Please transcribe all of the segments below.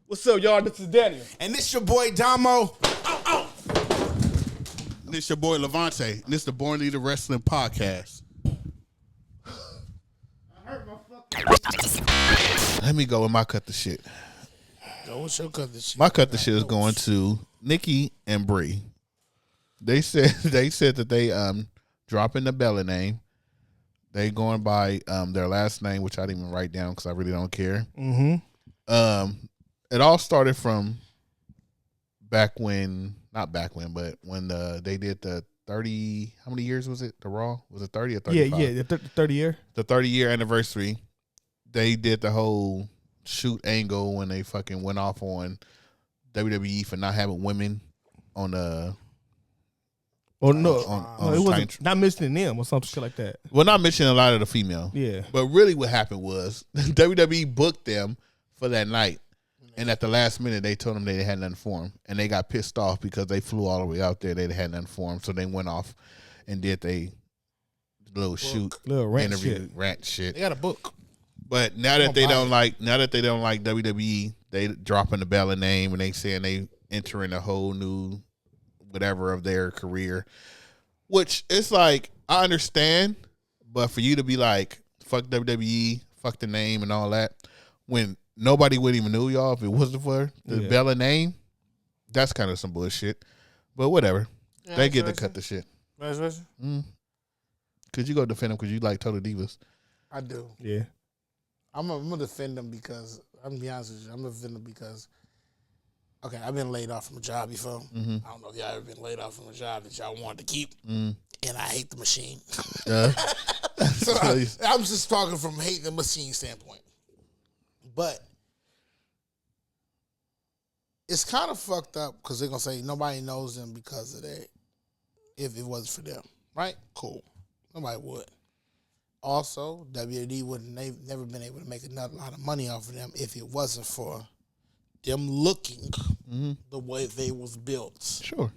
What's up, y'all? This is Daniel. And this your boy Damo. This your boy Lavonte. And this the Born Leader Wrestling Podcast. Let me go with my cut the shit. Yo, what's your cut the shit? My cut the shit is going to Nikki and Bray. They said that they dropping the Bella name. They going by their last name, which I didn't even write down because I really don't care. Mm-hmm. It all started from but when they did the 30, how many years was it? The Raw? Was it 30 or 35? Yeah, the 30 year. The 30-year anniversary. They did the whole shoot angle when they fucking went off on WWE for not having women on the. Oh no, on it wasn't not mentioning them or some shit like that. Well, not mentioning a lot of the female. Yeah, but really, what happened was WWE booked them for that night, and at the last minute, they told them they had nothing for them, and they got pissed off because they flew all the way out there. They had nothing for them, so they went off and did they little shoot, little rant interview, shit. rant shit. They got a book. But now that they don't like WWE, they dropping the Bella name and they saying they entering a whole new whatever of their career. Which it's like, I understand, but for you to be like, fuck WWE, fuck the name and all that, when nobody would even know y'all if it wasn't for the Bella name, that's kind of some bullshit. But whatever. Yeah, they get to cut the shit. Vice versa? Could you go defend them because you like Total Divas? I do. Yeah. I'm gonna defend them because I'm gonna be honest with you. I'm gonna defend them because I've been laid off from a job before. Mm-hmm. I don't know if y'all ever been laid off from a job that y'all wanted to keep, and I hate the machine. So I'm just talking from hating the machine standpoint. But it's kind of fucked up because they're gonna say nobody knows them because of that. If it wasn't for them, right? Cool, nobody would. Also, WWE would never been able to make a lot of money off of them if it wasn't for them looking the way they was built. Sure.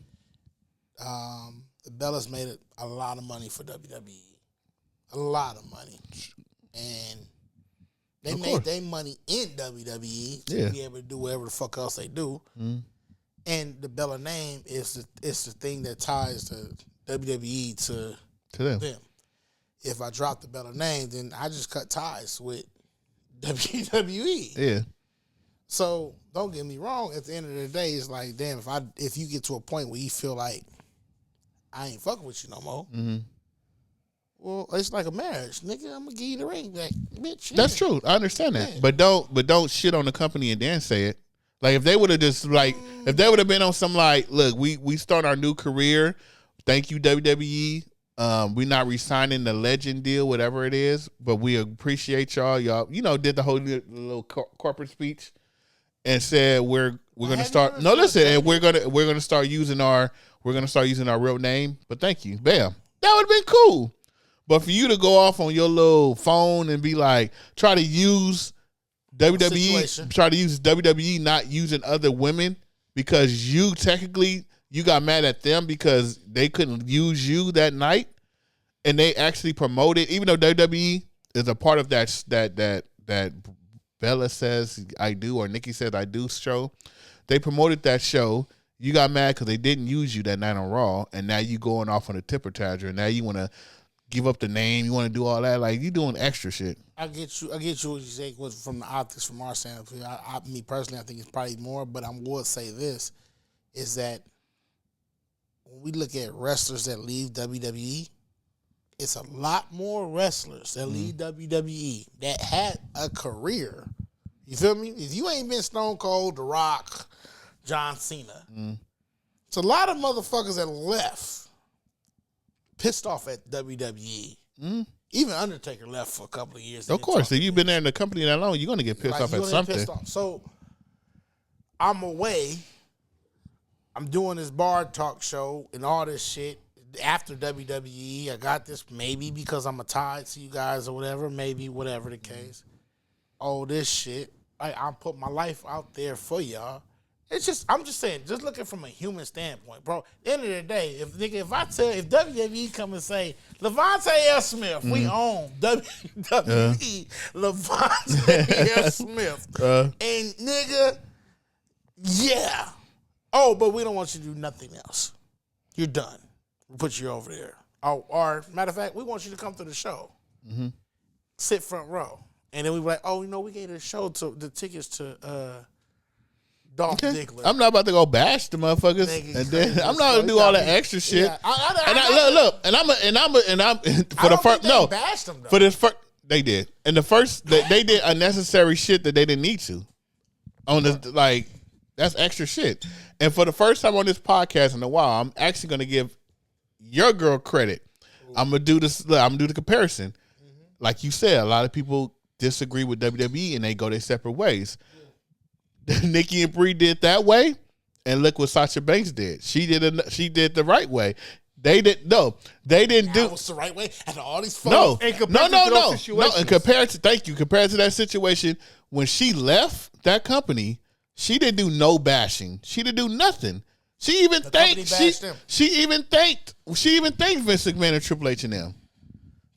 The Bellas made a lot of money for WWE. A lot of money. And they made their money in WWE to be able to do whatever the fuck else they do. And the Bella name is the thing that ties the WWE to them. If I drop the Bella name, then I just cut ties with WWE. Yeah. So don't get me wrong. At the end of the day, it's like, damn, if you get to a point where you feel like I ain't fucking with you no more, well, it's like a marriage, nigga. I'm gonna give you the ring back, bitch. That's true. I understand that, but don't shit on the company and then say it. Like if they would have just if they would have been on some like, look, we start our new career. Thank you, WWE. We're not re-signing the legend deal, whatever it is, but we appreciate y'all. Y'all, did the whole little corporate speech and said we're gonna start. No, listen, and we're gonna start using our real name. But thank you, bam. That would have been cool. But for you to go off on your little phone and be like, try to use WWE not using other women because you technically. You got mad at them because they couldn't use you that night, and they actually promoted. Even though WWE is a part of that Bella says I do or Nikki says I do show, they promoted that show. You got mad because they didn't use you that night on Raw, and now you going off on a tipper tagger, and now you want to give up the name. You want to do all that, like you doing extra shit. I get you. What you say was from the optics from our standpoint. Me personally, I think it's probably more, but I would say this is that. When we look at wrestlers that leave WWE, it's a lot more wrestlers that leave WWE that had a career. You feel me? If you ain't been Stone Cold, The Rock, John Cena, it's a lot of motherfuckers that left pissed off at WWE. Even Undertaker left for a couple of years. Of course, if you've been there in the company that long, you're going to get pissed off at something. So I'm away. I'm doing this bar talk show and all this shit after WWE. I got this maybe because I'm tied to you guys or whatever, maybe whatever the case. All this shit. I put my life out there for y'all. I'm just saying, just looking from a human standpoint, bro. At the end of the day, if WWE come and say, Lavonte F. Smith, we own WWE, Lavonte F. Smith. And nigga, Yeah. Oh, but we don't want you to do nothing else. You're done. We'll put you over there. Or matter of fact, we want you to come to the show. Mm-hmm. Sit front row. And then we were like, oh, we gave the tickets to Dolph Ziggler. I'm not about to go bash the motherfuckers, and then I'm not gonna do all that extra shit. Yeah, bashed them though. For the first they did, and the first they did unnecessary shit that they didn't need to. On the that's extra shit. And for the first time on this podcast in a while, I'm actually gonna give your girl credit. I'm gonna do this. I'm gonna do the comparison. Mm-hmm. Like you said, a lot of people disagree with WWE and they go their separate ways. Nikki and Brie did that way, and look what Sasha Banks did. She did the right way. They didn't do. That was the right way. After all these photos. No. And compared to that situation, when she left that company, she didn't do no bashing. She didn't do nothing. She even thanked Vince McMahon and Triple H and them.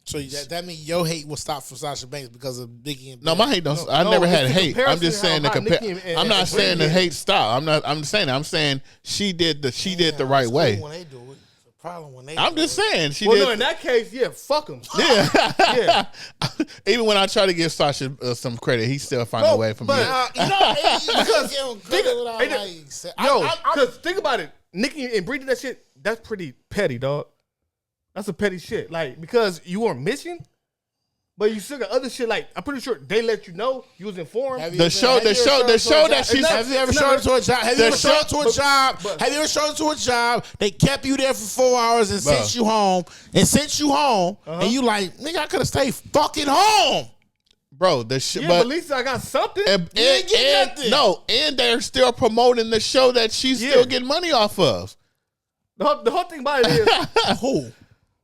So that means your hate will stop for Sasha Banks because of Biggie and No, my hate don't. I never had hate. I'm just saying I'm not saying the hate stop. I'm saying she did the right way. When they do it, it's a problem when they. I'm just saying she well, did. No, in that case, yeah, fuck him. Yeah. Even when I try to give Sasha some credit, he still find a way from me. Because think about it, Nikki and Brie did that shit. That's pretty petty, dog. That's a petty shit. Like, because you weren't missing, but you still got other shit. Like, I'm pretty sure they let you know you was informed. The show that she's. Have you ever shown it to a job? Have you ever shown it to a job? Have you ever shown it to a job? They kept you there for 4 hours and sent you home. And you like, nigga, I could have stayed fucking home. Bro, the shit. Yeah, but at least I got something. And they're still promoting the show that she's still getting money off of. The whole thing about it is who?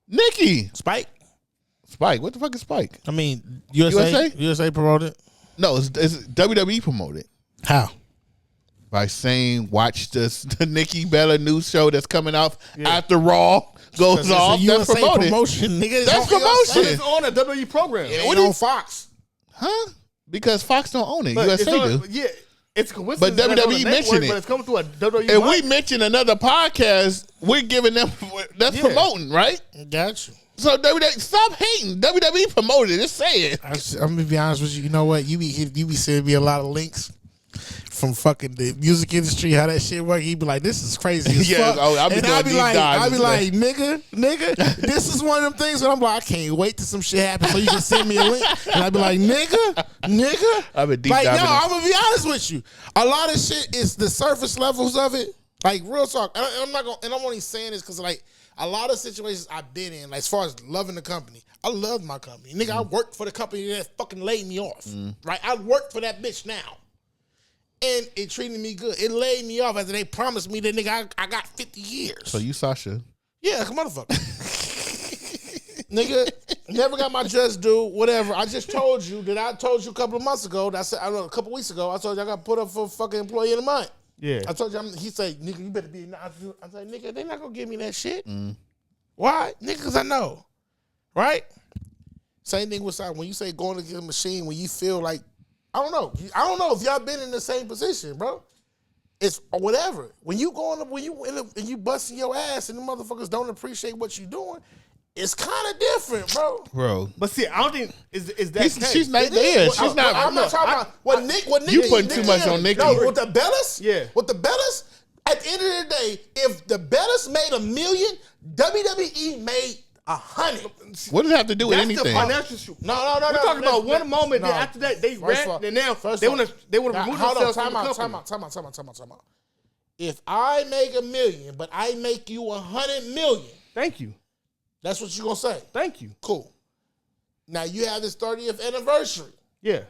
Nikki. Spike. What the fuck is Spike? I mean, USA promoted? No, it's WWE promoted. How? By saying, watch the Nikki Bella news show that's coming off after Raw goes off. That's promoted. Promotion, nigga. That's promotion. It's on a WWE program. It ain't on Fox. Huh? Because Fox don't own it. But USA do. Yeah. It's coincidence. But WWE mentioned it. But it's coming through a WWE. And we mention another podcast, we're giving them, that's promoting, right? Got you. So WWE, stop hating. WWE promoted it. Just say it. I'm gonna be honest with you. You know what? You be sending me a lot of links from fucking the music industry, how that shit work. You be like, this is crazy as fuck. I'll be like, nigga, this is one of them things where I'm like, I can't wait till some shit happens so you can send me a link. And I be like, nigga. I've been deep like, diving. no, I'm gonna be honest with you. A lot of shit is the surface levels of it. Like, real talk. I'm only saying this because, like, a lot of situations I've been in, like, as far as loving the company, I love my company. Nigga, I worked for the company that fucking laid me off. Right? I work for that bitch now. And it treated me good. It laid me off after they promised me that, nigga, I got 50 years. So you Sasha. Yeah, like a motherfucker. Nigga, never got my just due, whatever. I just told you that I told you a couple of months ago, a couple weeks ago, I told you I got put up for fucking employee of the month. Yeah. I told you, he said, nigga, you better be, I said, nigga, they not going to give me that shit. Why? Nigga, because I know. Right? Same thing with when you say going to get a machine when you feel like, I don't know if y'all been in the same position, bro. It's whatever. When you and you busting your ass and the motherfuckers don't appreciate what you doing, it's kind of different, bro. But see, I don't think is that case. She's not there. She's not. I'm not talking about what Nick. You putting too much on Nikki. No, with the Bellas. Yeah. With the Bellas. At the end of the day, if the Bellas made $1 million, WWE made 100. What does it have to do with anything? That's the financial shoot. No. We're talking about one moment. Then after that, they ran. Then now they want to remove themselves from the company. Time out. If I make $1 million, but I make you 100 million, thank you. That's what you're gonna say. Thank you. Cool. Now you have this 30th anniversary. Yeah.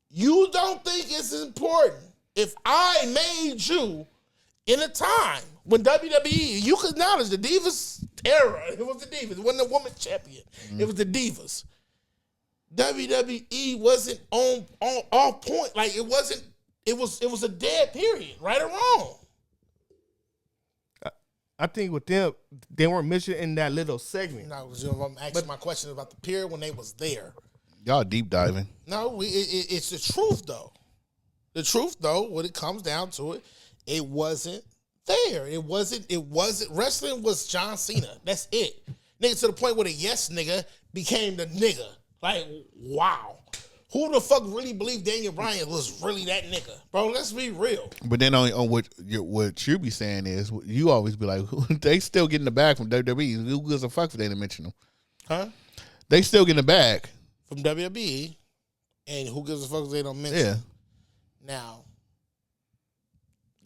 You don't think it's important if I made you in a time when WWE, you could acknowledge the Divas era. It was the Divas. It wasn't a woman champion. It was the Divas. WWE wasn't on point. Like it wasn't. It was a dead period, right or wrong. I think with them, they weren't mentioned in that little segment. No, I'm asking my question about the period when they was there. Y'all deep diving. No, it's the truth though. The truth, though, when it comes down to it, it wasn't there. It wasn't. Wrestling was John Cena. That's it. Nigga, to the point where the yes nigga became the nigga. Like, wow. Who the fuck really believed Daniel Bryan was really that nigga? Bro, let's be real. But then on what you be saying is, you always be like, they still getting the bag from WWE. Who gives a fuck if they didn't mention them? Huh? They still getting the bag. From WWE. And who gives a fuck if they don't mention? Yeah. Now.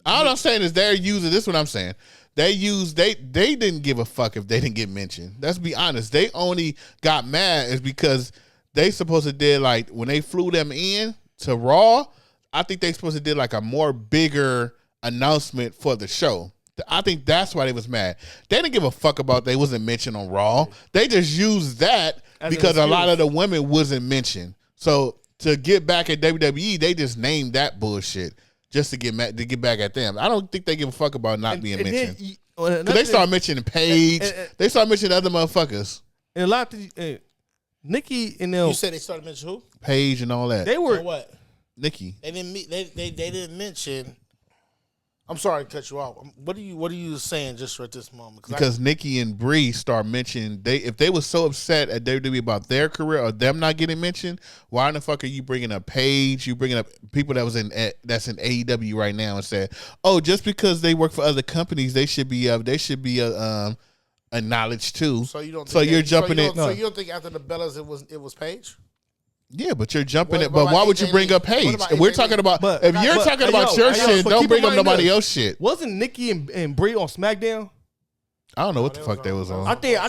All I'm saying is they're using, this is what I'm saying. They didn't give a fuck if they didn't get mentioned. Let's be honest. They only got mad is because they supposed to did like, when they flew them in to Raw, I think they supposed to did like a more bigger announcement for the show. I think that's why they was mad. They didn't give a fuck about they wasn't mentioned on Raw. They just used that because a lot of the women wasn't mentioned. So to get back at WWE, they just named that bullshit just to get back at them. I don't think they give a fuck about not being mentioned. Then, they start mentioning Paige. They start mentioning other motherfuckers. And a lot of Nikki and them. You said they started mentioning who? Paige and all that. They were what? Nikki. They didn't mention. I'm sorry to cut you off. What are you saying just at this moment? Because Nikki and Bree start mentioning if they were so upset at WWE about their career or them not getting mentioned, why in the fuck are you bringing up Paige? You bringing up people that's in AEW right now and said, oh, just because they work for other companies, they should be acknowledged too. So you don't. So you're jumping in. So you don't think after the Bellas it was Paige? Yeah, but you're jumping it. But why would you bring up Paige? We're talking about if you're talking about your shit, don't bring up nobody else's shit. Wasn't Nikki and Brie on SmackDown? I don't know what the fuck they was on. I think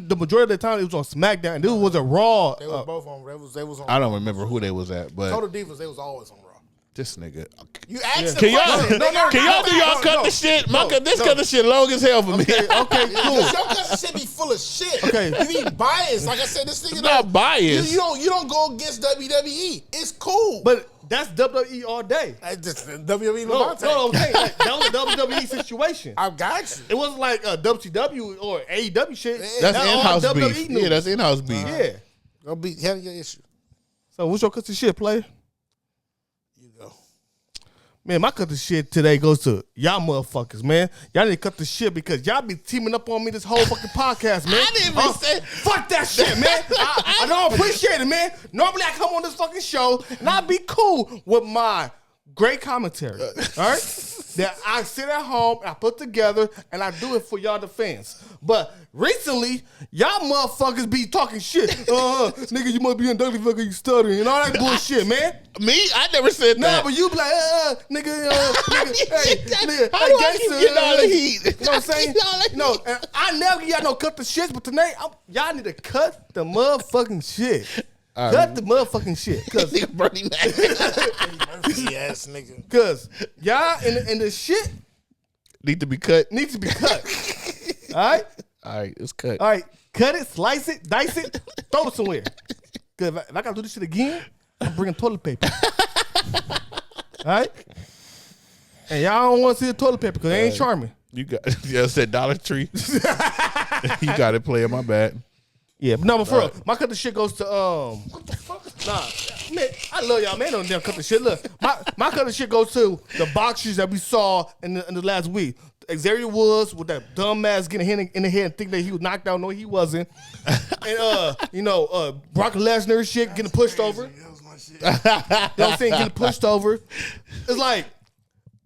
the majority of the time it was on SmackDown, and this was a Raw. They was both on. They was on. I don't remember who they was at, but Total Divas, they was always on Raw. This nigga. You asked Can y'all do y'all cut the shit? This cut the shit long as hell for me. Okay, cool. Your cousin shit be full of shit. Okay. You be biased. Like I said, this nigga not biased. You don't go against WWE. It's cool. But that's WWE all day. WWE No, Lavonte. I'm saying that was a WWE situation. I got you. It wasn't like a WCW or AEW shit. That's in-house all beef. WWE Yeah, that's in-house beef. Yeah. Go be handle your issue. So what's your cut the shit, player? You go. Man, my cut the shit today goes to y'all motherfuckers, man. Y'all need to cut the shit because y'all be teaming up on me this whole fucking podcast, man. I didn't even say. Fuck that shit, man. I don't appreciate it, man. Normally I come on this fucking show and I be cool with my great commentary, all right? That I sit at home, I put together, and I do it for y'all the fans. But recently, y'all motherfuckers be talking shit. Nigga, you must be in dirty fucking you stuttering and all that bullshit, man. Me? I never said Nah, that. but you be like, nigga, nigga, How do I keep getting all the heat? You know what I'm saying? No, and I never give y'all no cut the shit, but tonight, y'all need to cut the motherfucking shit. Cut the motherfucking shit. Cause Nigga Bernie Mac. Yes, nigga. Cause y'all and the shit Need to be cut. needs to be cut. All right? All right, it's cut. All right. Cut it, slice it, dice it, throw it somewhere. Cause if I gotta do this shit again, I'm bringing toilet paper. All right? And y'all don't want to see the toilet paper because it ain't charming. You got said Dollar Tree. You got it, player. My bad. Yeah, but no, but for real, my cut the shit goes to what the fuck? Nah, man, I love y'all, man. Don't damn cut the shit. Look, my cut the shit goes to the boxers that we saw in the last week. Xavier Woods with that dumb ass getting hit in the head and think that he was knocked out. No, he wasn't. And Brock Lesnar shit getting pushed over. You know what I'm saying? Getting pushed over. It's like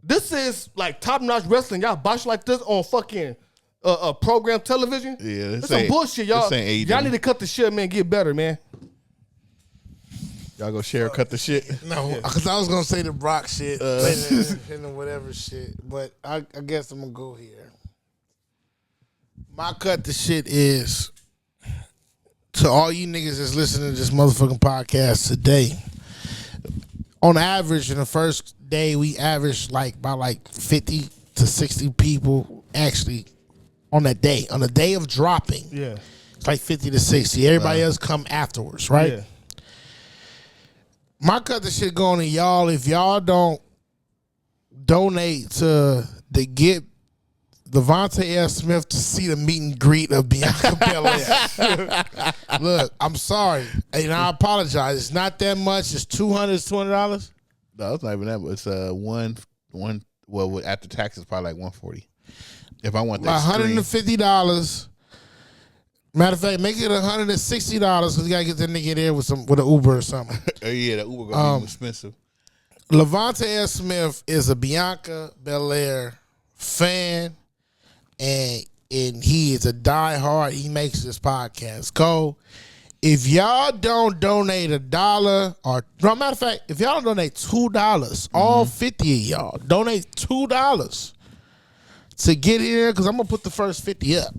this is like top notch wrestling. Y'all box like this on fucking. Program television. Yeah, that's some bullshit, y'all. Y'all need to cut the shit, man. Get better, man. Y'all go share, cut the shit. No, because I was gonna say the Brock shit and whatever shit, but I guess I'm gonna go here. My cut the shit is to all you niggas that's listening to this motherfucking podcast today. On average, in the first day, we averaged by 50 to 60 people actually. On that day, on the day of dropping, yeah, it's like 50 to 60. Everybody else come afterwards, right? Yeah. My cut the shit going to y'all. If y'all don't donate to get Lavonte S. Smith to see the meet and greet of Bianca Belair. Look, I'm sorry, and I apologize. It's not that much. It's $200. No, it's not even that. But it's one. Well, after taxes, probably like $140. If I want that $150. Matter of fact, make it $160 because you gotta get that nigga there with an Uber or something. Oh yeah, the Uber gonna be expensive. Lavonte S. Smith is a Bianca Belair fan, and he is a diehard. He makes this podcast go. If y'all don't donate $1 or no, matter of fact, if y'all don't donate $2, all 50 of y'all donate $2 to get here, because I'm gonna put the first 50 up.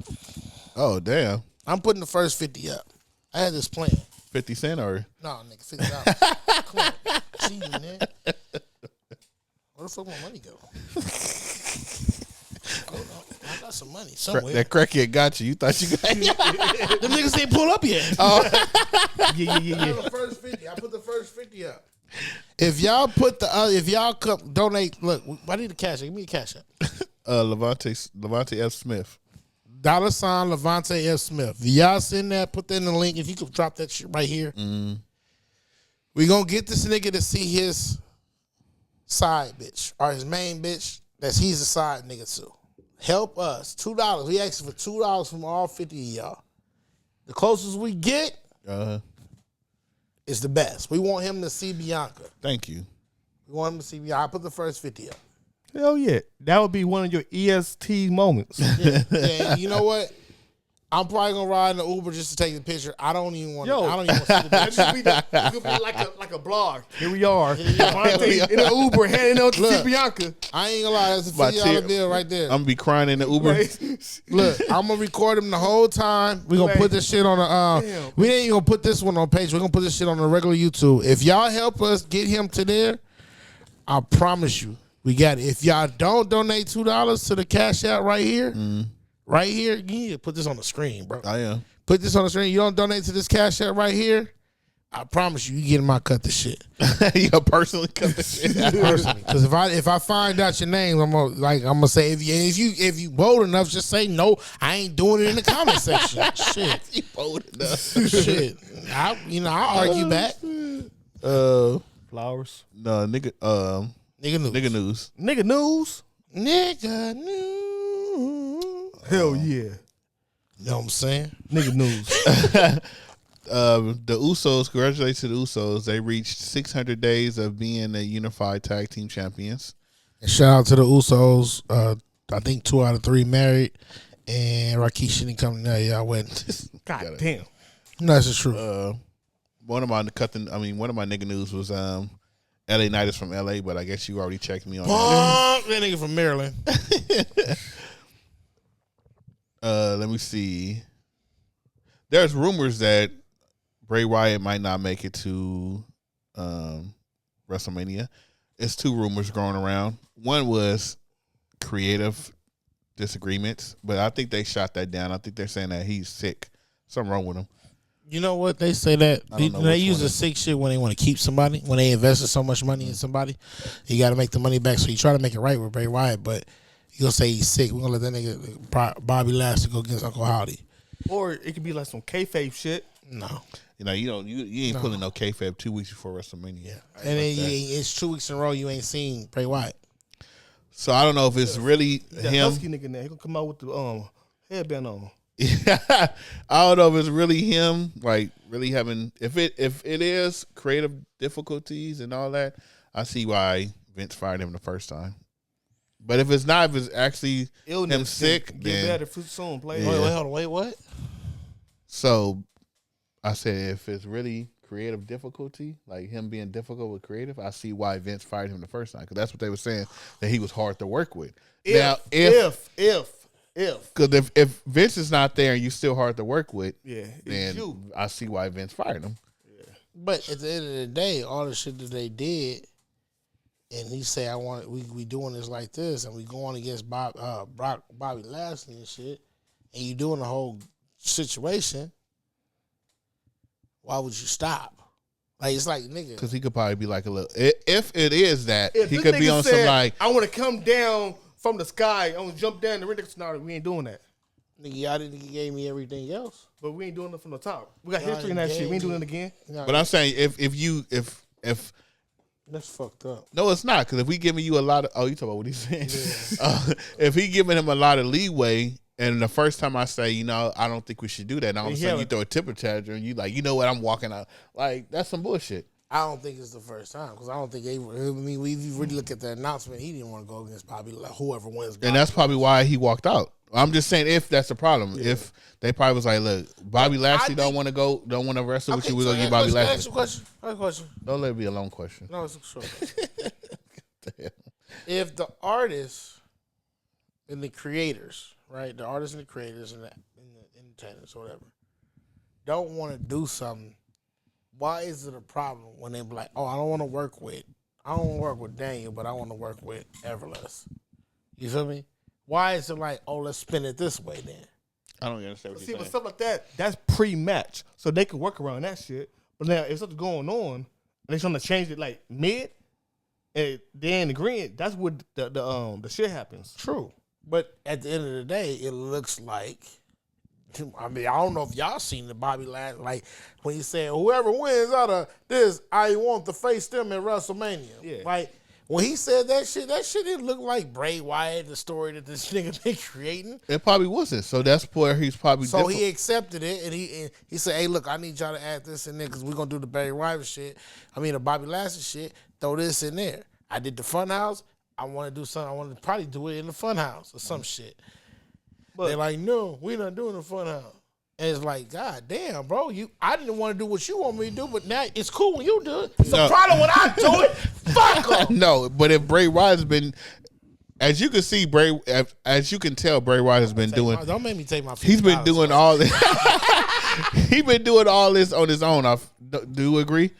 Oh damn! I'm putting the first 50 up. I had this plan. 50 cents or No, nigga, $50. Come on, cheating, man. Where the fuck my money go? I got some money somewhere. that crackhead got you. You thought you got Them niggas ain't pull up yet. Oh. Yeah. The first 50. I put the first 50 up. If y'all put if y'all come donate, look, I need a cash. Give me a cash up. Lavonte F. Smith. $ Lavonte F. Smith. If y'all send that, put that in the link. If you could drop that shit right here. We gonna get this nigga to see his side bitch or his main bitch. He's a side nigga too. Help us. $2. We asking for $2 from all 50 of y'all. The closest we get is the best. We want him to see Bianca. Thank you. We want him to see Bianca. I put the first 50 up. Hell yeah. That would be one of your EST moments. Yeah, you know what? I'm probably gonna ride in the Uber just to take the picture. I don't even want to see the picture. It could be like a blog. Here we are. Lavonte in the Uber heading out to see Bianca. I ain't gonna lie, that's a $50 bill right there. I'm gonna be crying in the Uber. Look, I'm gonna record him the whole time. We're gonna put this shit on the we ain't even gonna put this one on page. We're gonna put this shit on the regular YouTube. If y'all help us get him to there, I promise you, we got it. If y'all don't donate $2 to the Cash App right here, you need to put this on the screen, bro. I am. Put this on the screen. You don't donate to this Cash App right here, I promise you get my cut the shit. You personally cut the shit. Personally, because if I find out your name, I'm gonna say if you bold enough, just say no. I ain't doing it in the comment section. Shit, You bold enough. shit. I'll argue back. Flowers. No, nigga. Nigga news. Nigga news. Nigga news. Nigga news. Hell yeah. You know what I'm saying? Nigga news. The Usos, congratulations to the Usos. They reached 600 days of being a unified tag team champions. And shout out to the Usos. I think 2 out of 3 married, and Rikishi didn't come to y'all wedding. God damn. No, that's just true. One of my nigga news was LA Knight is from LA, but I guess you already checked me on that nigga from Maryland. Let me see. There's rumors that Bray Wyatt might not make it to WrestleMania. It's 2 rumors going around. One was creative disagreements, but I think they shot that down. I think they're saying that he's sick. Something wrong with him. You know what? They say that they use the sick shit when they want to keep somebody. When they invested so much money in somebody, you got to make the money back. So you try to make it right with Bray Wyatt, but you gonna say he's sick. We're gonna let that nigga Bobby Lashley go against Uncle Howdy. Or it could be like some kayfabe shit. No. You ain't pulling no kayfabe 2 weeks before WrestleMania. Yeah. And then it's 2 weeks in a row you ain't seen Bray Wyatt. So I don't know if it's really that him. Husky nigga there, he gonna come out with the headband on. I don't know if it's really him, like really having. If it is creative difficulties and all that, I see why Vince fired him the first time. But if it's not, if it's actually him sick, get then better soon. Play. Wait, hold on. Wait, what? So I said if it's really creative difficulty, like him being difficult with creative, I see why Vince fired him the first time, because that's what they were saying, that he was hard to work with. If because if Vince is not there and you still hard to work with, then I see why Vince fired him. Yeah. But at the end of the day, all the shit that they did, and he say, we doing this like this, and we going against Bobby Lashley and shit, and you doing the whole situation, why would you stop? Like, it's like, nigga. Because he could probably be like a little, if it is that, if he could be on some like, I want to come down from the sky, I want to jump down the ring. No, we ain't doing that. Nigga, y'all didn't give me everything else. But we ain't doing it from the top. We got history in that shit. We ain't doing it again. But I'm saying if That's fucked up. No, it's not, because if we giving you a lot of, you talking about what he's saying? Yeah. If he giving him a lot of leeway, and the first time I say, I don't think we should do that, and all of a sudden you throw a tipper charger, and you like, you know what, I'm walking out. Like, that's some bullshit. I don't think it's the first time, because I don't think we really look at the announcement, he didn't want to go against Bobby, like whoever wins. And that's probably why he walked out. I'm just saying, if that's the problem, if they probably was like, look, Bobby Lashley don't want to wrestle with you, we're gonna give Bobby Lashley. Ask a question. Don't let it be a long question. No, it's a short question. If the artists and the creators, right, the artists and the creators and the entertainers or whatever, don't want to do something, why is it a problem when they be like, I don't want to work with Daniel, but I want to work with Everless? You feel me? Why is it like, let's spin it this way then? I don't understand what you're saying. But stuff like that's pre-match, so they can work around that shit. But now if something's going on and they're trying to change it like mid, and then agreeing, that's where the shit happens. True, but at the end of the day, it looks like. I mean, I don't know if y'all seen the Bobby Lashley, like when he said, "Whoever wins out of this, I want to face them at WrestleMania." Yeah. Like when he said that shit didn't look like Bray Wyatt, the story that this nigga been creating. It probably wasn't. So that's where he's probably. So different. He accepted it, and he said, "Hey, look, I need y'all to add this in there because we're gonna do the Bray Wyatt shit. The Bobby Lashley shit. Throw this in there. I did the Funhouse. I want to do something. I want to probably do it in the Funhouse or some shit." But they're like, no, we're not doing the Funhouse. And it's like, God damn, bro, I didn't want to do what you want me to do, but now it's cool when you do it. It's a problem when I do it. Fuck em. No, but if Bray Wyatt has been, as you can see, as you can tell, Bray Wyatt has been doing. Don't make me take my. He's been doing all this. He's been doing all this on his own. Do you agree?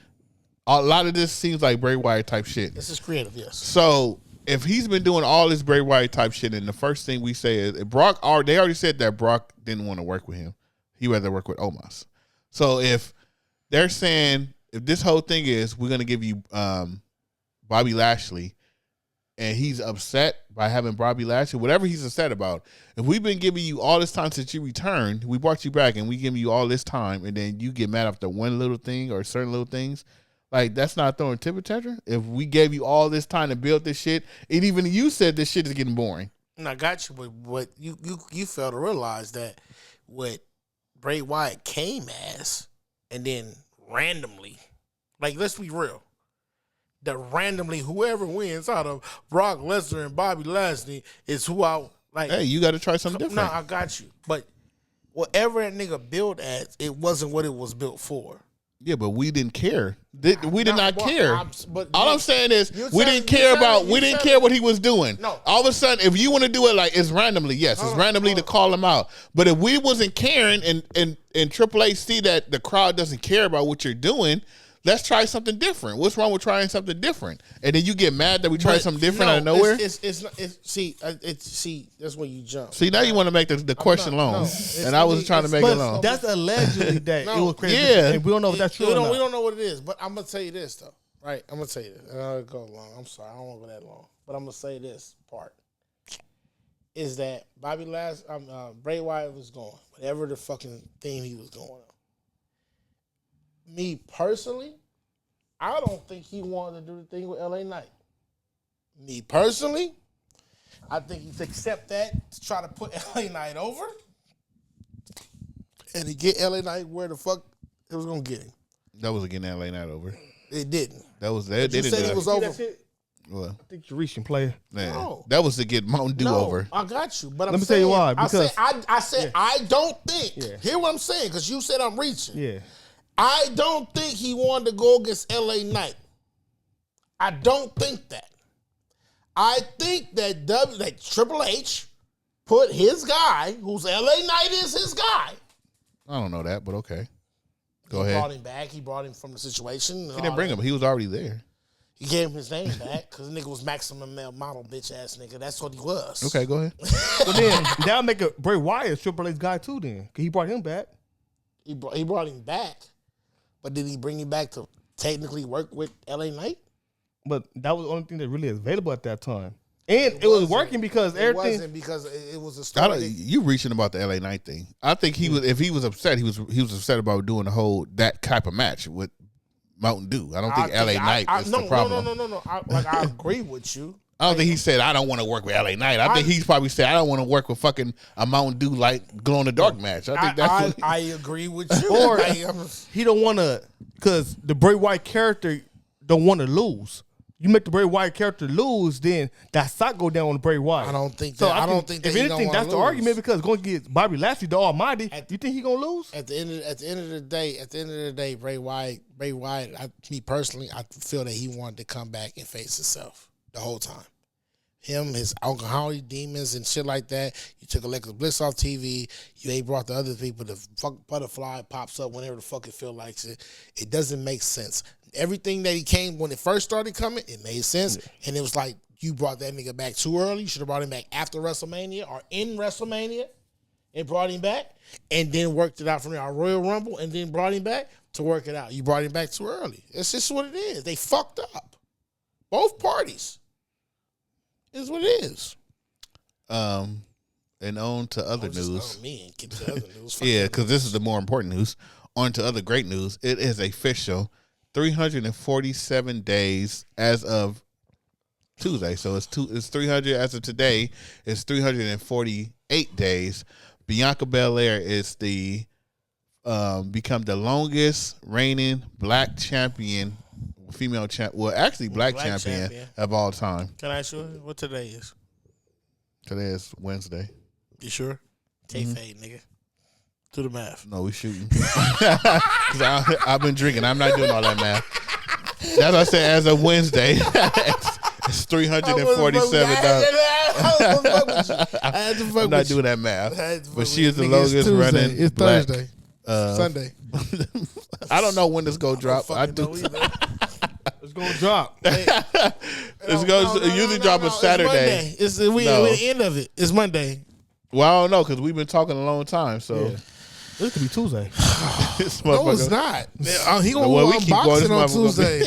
A lot of this seems like Bray Wyatt type shit. This is creative, yes. So if he's been doing all this Bray Wyatt type shit, and the first thing we say is Brock, they already said that Brock didn't want to work with him. He rather work with Omos. So if they're saying, if this whole thing is we're going to give you Bobby Lashley, and he's upset by having Bobby Lashley, whatever he's upset about, if we've been giving you all this time since you returned, we brought you back and we giving you all this time, and then you get mad after one little thing or certain little things, like, that's not throwing tipper tantrum. If we gave you all this time to build this shit, and even you said this shit is getting boring. And I got you, but what you fail to realize that what Bray Wyatt came as, and then randomly, like, let's be real, that randomly whoever wins out of Brock Lesnar and Bobby Lashley is who I like. Hey, you got to try something different. No, I got you, but whatever that nigga built as, it wasn't what it was built for. Yeah, but we didn't care. We did not care. But all I'm saying is we didn't care what he was doing. No. All of a sudden, if you want to do it like it's randomly, yes, it's randomly to call him out. But if we wasn't caring and Triple H see that the crowd doesn't care about what you're doing, let's try something different. What's wrong with trying something different? And then you get mad that we tried something different out of nowhere? See, that's where you jump. See, now you want to make the question long. And I was trying to make it long. That's allegedly that it was crazy. Yeah. And we don't know if that's true or not. We don't know what it is. But I'm going to tell you this, though. Right? I'm going to tell you this. And I'll go long. I'm sorry. I don't want to go that long. But I'm going to say this part. Is that Bray Wyatt was going. Whatever the fucking thing he was going on. Me personally, I don't think he wanted to do the thing with LA Knight. Me personally, I think he's accept that to try to put LA Knight over and to get LA Knight where the fuck it was gonna get him. That wasn't getting LA Knight over. It didn't. They didn't said it was over. Well, I think you're reaching, player. Man, no. That was to get Mountain Dew over. I got you, but let me tell you why. Because I said I don't think. Yeah. Hear what I'm saying? Because you said I'm reaching. Yeah. I don't think he wanted to go against LA Knight. I don't think that. I think that Triple H put his guy, who's LA Knight is his guy. I don't know that, but okay. Go ahead. He brought him back. He brought him from the situation. He didn't bring him. He was already there. He gave him his name back because the nigga was maximum male model bitch ass nigga. That's what he was. Okay, go ahead. But then that'll make a Bray Wyatt Triple H guy too. Then he brought him back. He brought him back, but did he bring him back to technically work with LA Knight? But that was the only thing that really was available at that time. And it was working because everything. It wasn't because it was a story. You reaching about the LA Knight thing. I think he was. If he was upset, he was upset about doing that type of match with Mountain Dew. I don't think LA Knight is the problem. No. I agree with you. I don't think he said I don't want to work with LA Knight. I think he's probably said I don't want to work with fucking a Mountain Dew light glow in the dark match. I think that's I agree with you. Or he don't want to, because the Bray Wyatt character don't want to lose. You make the Bray Wyatt character lose, then that stock go down on the Bray Wyatt. I don't think that. I don't think that. If anything, that's the argument, because going to get Bobby Lashley, the Almighty. You think he gonna lose? At the end of the day, Bray Wyatt. Me personally, I feel that he wanted to come back and face himself the whole time. Him, his alcoholic demons and shit like that. You took Alexa Bliss off TV. You ain't brought the other people. The fuck butterfly pops up whenever the fuck it feel like it. It doesn't make sense. Everything that he came when it first started coming, it made sense. And it was like, you brought that nigga back too early. You should have brought him back after WrestleMania or in WrestleMania and brought him back and then worked it out from there. Our Royal Rumble and then brought him back to work it out. You brought him back too early. It's just what it is. They fucked up. Both parties. Is what it is. And on to other news. Get to other news. Yeah, because this is the more important news. On to other great news. It is official. 347 days as of Tuesday. So it's 300 as of today. It's 348 days. Bianca Belair is the become the longest reigning black champion, female champ. Well, actually black champion of all time. Can I ask you what today is? Today is Wednesday. You sure? Kayfabe, nigga. Do the math. No, we shooting. I've been drinking. I'm not doing all that math. That's what I said. As of Wednesday, it's 347. I'm not doing that math. But she is the longest running. It's black, Thursday. Sunday. I don't know when this go drop. I do. It's gonna drop. It usually drop on Saturday. It's the end of it. It's Monday. Well, I don't know, because we've been talking a long time. So this could be Tuesday. No, it's not. He gonna unbox it on Tuesday.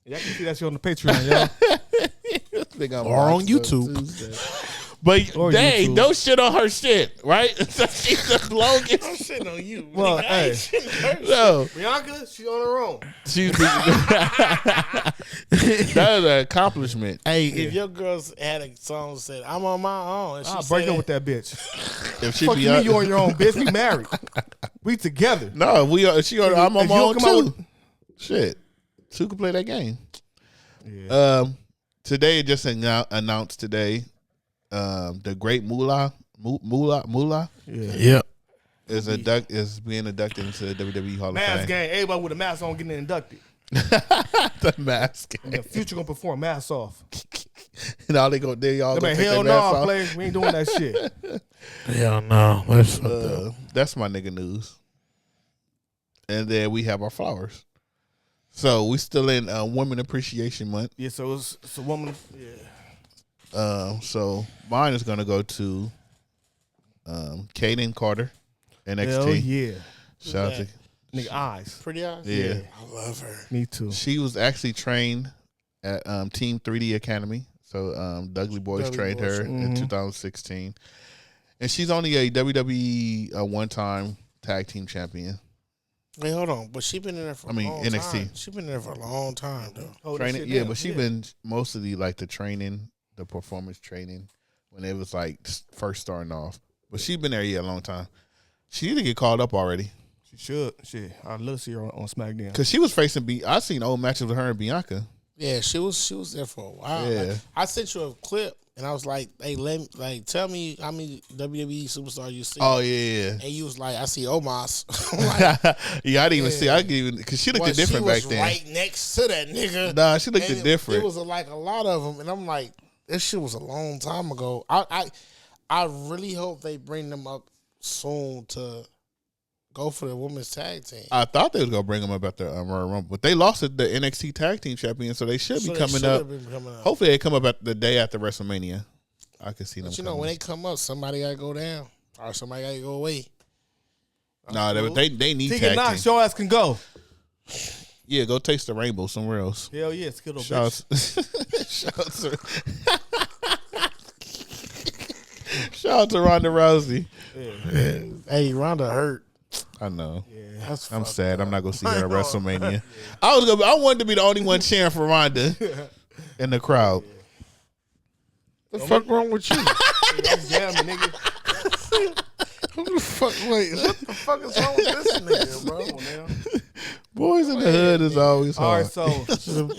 Y'all can see that shit on the Patreon, y'all. Or on YouTube. But dang, don't shit on her shit, right? She's the longest. I'm shitting on you. Well, hey, no. Bianca, she on her own. That is an accomplishment. Hey, if your girls had a song that said "I'm on my own," and I'll break up with that bitch. If she Fuck be you, you on your own, bitch. We married. We together. No, I'm on my own too. Shit, two can play that game. Yeah. Today it just announced today. The Great Muta is being inducted into the WWE HOF. Mask game. Everybody with a mask on getting inducted. The mask game. And the Future gonna perform mask off. And all they all gonna hell no, players. We ain't doing that shit. Hell no. That's my nigga news. And then we have our flowers. So we still in Women Appreciation Month. Yeah, so it's a woman. Yeah. So mine is gonna go to Kaden Carter, NXT. Hell yeah. Shout out to nigga Eyes. Pretty Eyes? Yeah. I love her. Me too. She was actually trained at Team 3D Academy. So Dudley Boyz trained her in 2016. And she's only a WWE one-time tag team champion. Wait, hold on. But she been in there for a long NXT. time. She been in there for a long time, though. Training, but she been mostly like the training, the performance training when it was like first starting off. But she been there a long time. She need to get called up already. She should. Shit, I'd love to see her on SmackDown. Because she was facing I seen old matches with her and Bianca. Yeah, she was there for a while. Yeah. Like, I sent you a clip and I was like, hey, tell me how many WWE superstars you see. Oh yeah. And you was like, I see Omos. Yeah, I didn't even see. I didn't even, because she looked different back then. She was right next to that nigga. Nah, she looked different. It was like a lot of them, and I'm like, this shit was a long time ago. I really hope they bring them up soon to go for the women's tag team. I thought they was gonna bring them up at the Royal Rumble, but they lost the NXT tag team champion, so they should be coming up. Hopefully, they come up at the day after WrestleMania. I can see them. But you know, when they come up, somebody gotta go down or somebody gotta go away. No, they need Tegan tag team. Knox, your ass can go. Yeah, go taste the rainbow somewhere else. Hell yeah, Skittle Shouts Shout out to Ronda Rousey. Yeah. Hey, Ronda hurt. I know. Yeah. I'm sad. I'm not gonna see her at WrestleMania. I wanted to be the only one cheering for Ronda in the crowd. What the fuck wrong with you? I'm jamming, nigga. What the fuck is wrong with this nigga, bro? Boys in the hood is always hard. All right, so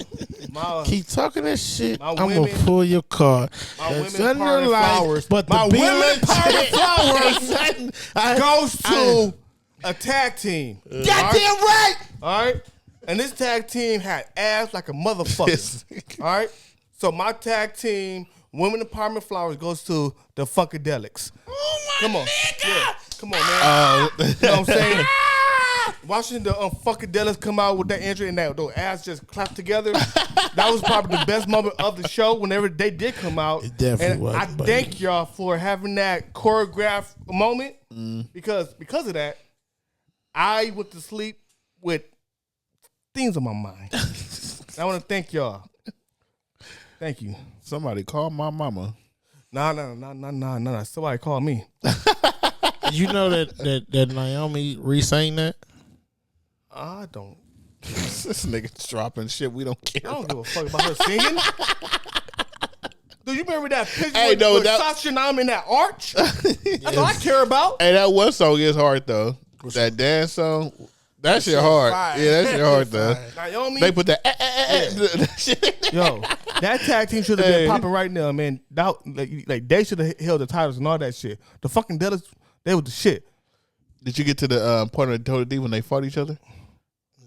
keep talking that shit. My I'm gonna women- pull your card. my That's women under party life, flowers. but My the women party flowers goes to a tag team. Goddamn right. All right, and this tag team had ass like a motherfucker. All right, so my tag team, Women Empowerment Flowers, goes to the Funkadelics. Oh my Come on, nigga. yeah, come on, man. You know what I'm saying? Watching the Funkadelics come out with that entry and that those ass just clap together, that was probably the best moment of the show whenever they did come out. It definitely and was, I buddy. thank y'all for having that choreographed moment because of that, I went to sleep with things on my mind. I want to thank y'all. Thank you. Somebody call my mama. Nah. Somebody call me. You know that Naomi re-sang that? I don't. This nigga's dropping shit we don't care I don't about. give a fuck about her singing. Dude, you remember that picture Hey, with, no, with that- Sasha and I'm in that arch? That's all I care about. Hey, that one song is hard though. That dance song, that shit hard. fire. Yeah, that shit hard though. Naomi, They put that shit. yo, that tag team should have been popping right now, man. That, like they should have held the titles and all that shit. The fucking Dallas, they was the shit. Did you get to the part of the Total D when they fought each other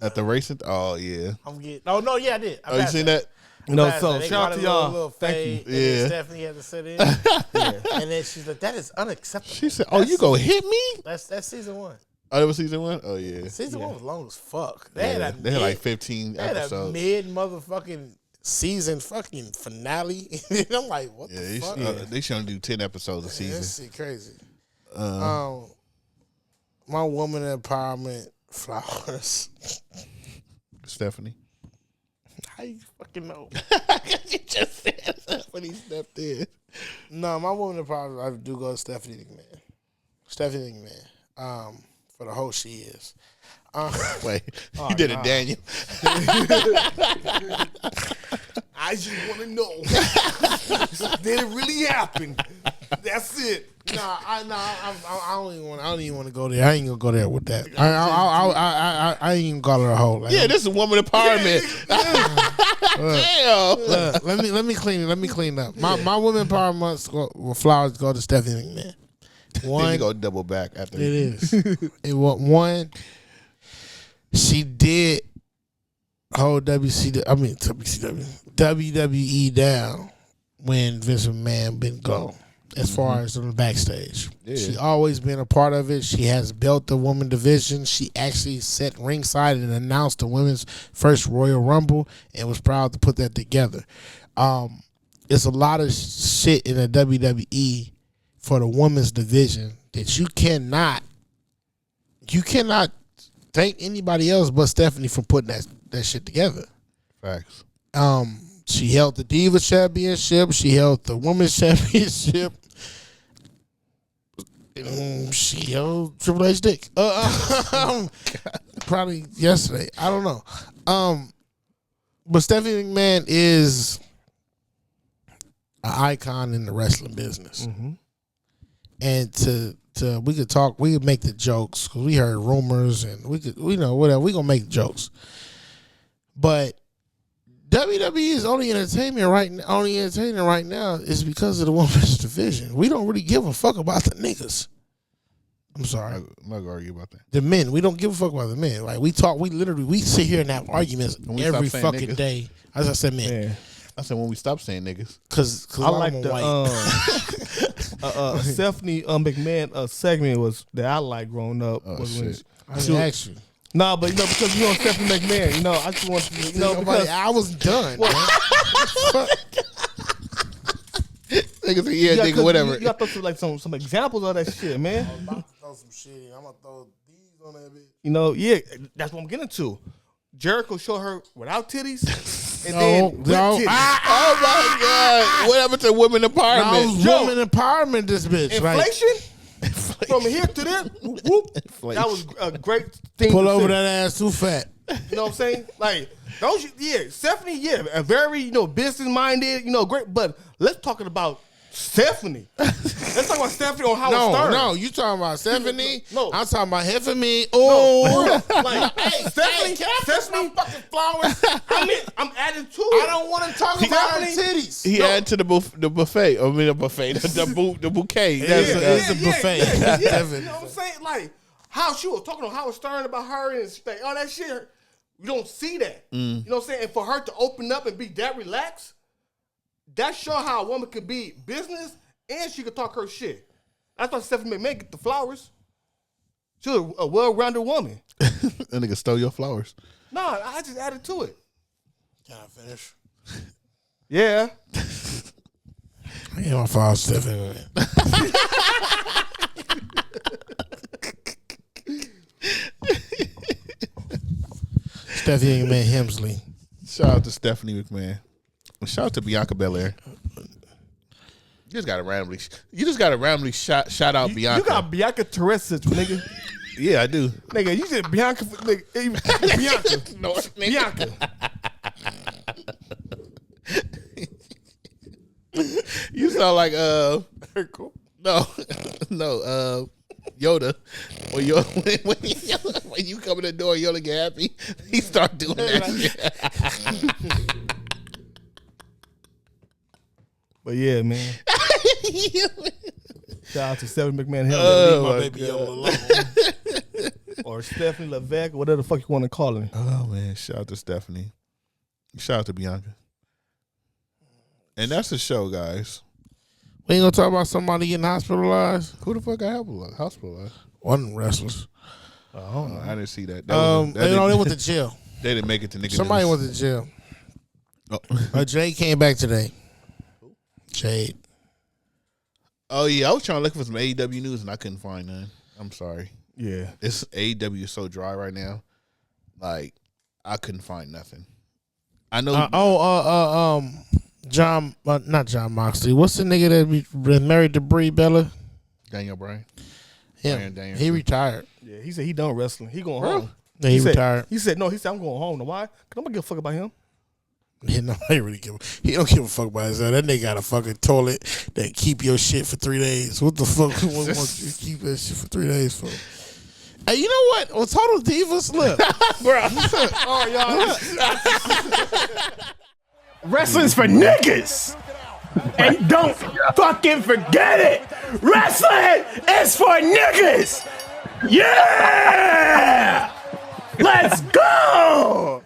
at the racing? Oh yeah. I'm getting. Oh no, yeah, I did. Oh, you seen that? No, so shout out to y'all. Thank you. And then Yeah. Stephanie had to sit in. And then she's like, "That is unacceptable." She said, "Oh, you gonna hit me?" That's season 1. Oh, that was season 1. Oh yeah. Season 1 was long as fuck. Yeah, they had like 15 They had a episodes. mid motherfucking season fucking finale. And I'm like, what Yeah, the fuck? they shouldn't do 10 episodes a That season. shit crazy. My woman empowerment flowers. Stephanie. How you fucking know? You just said Stephanie stepped in. No, my woman empowerment, I do go to Stephanie McMahon. Stephanie McMahon. For the whole she is. Wait, you did it, Daniel. I just want to know. Did it really happen? That's it. I don't even want to go there. I ain't gonna go there with that. I ain't even call her a hoe. Like, Yeah, this is woman empowerment. Damn. let me clean up. My women empowerment flowers go to Stephanie McMahon. Then One, you go double back after. it is. It was one. She did hold WWE down when Vince McMahon been gone. As far as on the backstage, she always been a part of it. She has built the women division. She actually sat ringside and announced the women's first Royal Rumble and was proud to put that together. It's a lot of shit in the WWE for the women's division that you cannot thank anybody else but Stephanie for putting that shit together. Facts. She held the Diva Championship. She held the Women's Championship. She held Triple H dick. Probably yesterday. I don't know. But Stephanie McMahon is an icon in the wrestling business. Mm-hmm. And we could make the jokes because we heard rumors and whatever. We gonna make the jokes. But WWE is only entertainment right now is because of the women's division. We don't really give a fuck about the niggas. I'm sorry. I'm not gonna argue about that. The men. We don't give a fuck about the men. Like we sit here and have arguments we every stop saying fucking niggas. day. As I said, men. Yeah. I said when we stop saying niggas. Cause I like I'm the white. Stephanie segment was that I like growing up. Oh, was when shit. I didn't ask you. Nah, but because you know Stephanie McMahon, I just want to, because I was done. Man. Niggas say, yeah, nigga, whatever. You got to throw some examples of that shit, man. I'm about to throw some shit in. I'm gonna throw these on that bitch. Yeah, that's what I'm getting to. Jericho showed her without titties, and then with titties. Oh my God. What happened to women empowerment? Woman empowerment, this bitch. Inflation? from here to there, whoop, that was a great thing. Pull over that ass too fat. You know what I'm saying? Like, don't you? Yeah, Stephanie. Yeah, a very business minded. Great. But let's talk about Stephanie. Let's talk about Stephanie on how it started. No, you talking about Stephanie? No, I'm talking about Heffany. Oh, like Stephanie. Can I fix my fucking flowers? I'm adding to it. I don't want to talk about her titties. He added to the buffet. I mean, the buffet, the bouquet. That's the buffet. Yeah. You know what I'm saying? Like how she was talking on Howard Stern about her and all that shit. You don't see that. You know what I'm saying? And for her to open up and be that relaxed, that show how a woman could be business and she could talk her shit. That's why Stephanie McMahon get the flowers. She's a well-rounded woman. That nigga stole your flowers. No, I just added to it. Can I finish? Yeah. I ain't my father, Stephanie. Stephanie McMahon Hemsley. Shout out to Stephanie McMahon. Shout out to Bianca Belair. You just gotta randomly shout out Bianca. You got Bianca Teresic, nigga. Yeah, I do. Nigga, you said Bianca. Nigga, Bianca. No, Bianca. You sound like Cool. no, Yoda. When you come in the door, Yoda get happy. He start doing that shit. But yeah, man. Shout out to Stephanie McMahon. Oh, My baby Yoda alone. Or Stephanie Levesque, whatever the fuck you want to call her. Oh man, shout out to Stephanie. Shout out to Bianca. And that's the show, guys. We ain't gonna talk about somebody getting hospitalized. Who the fuck got hospitalized? One of them wrestlers. Oh, I didn't see that. They went to jail. They didn't make it to nigga. Somebody news. went to jail. Oh. Jade came back today. Jade. Oh yeah, I was trying to look for some AEW news and I couldn't find none. I'm sorry. Yeah, This AEW is so dry right now. Like I couldn't find nothing. I know. Not John Moxley. What's the nigga that been married to Brie Bella? Daniel Bryan. Him. Daniel. He retired. yeah. He said he done wrestling. He going home. Yeah, he retired. He said no. He said I'm going home. Now why? Cause I'm gonna give a fuck about him. He don't give a fuck about himself. That nigga got a fucking toilet that keep your shit for 3 days. What the fuck? Who wants you to keep that shit for 3 days for? Hey, you know what? On Total Divas, look, Bro. All right, y'all. Wrestling's for niggas. And don't fucking forget it. Wrestling is for niggas. Yeah. Let's go.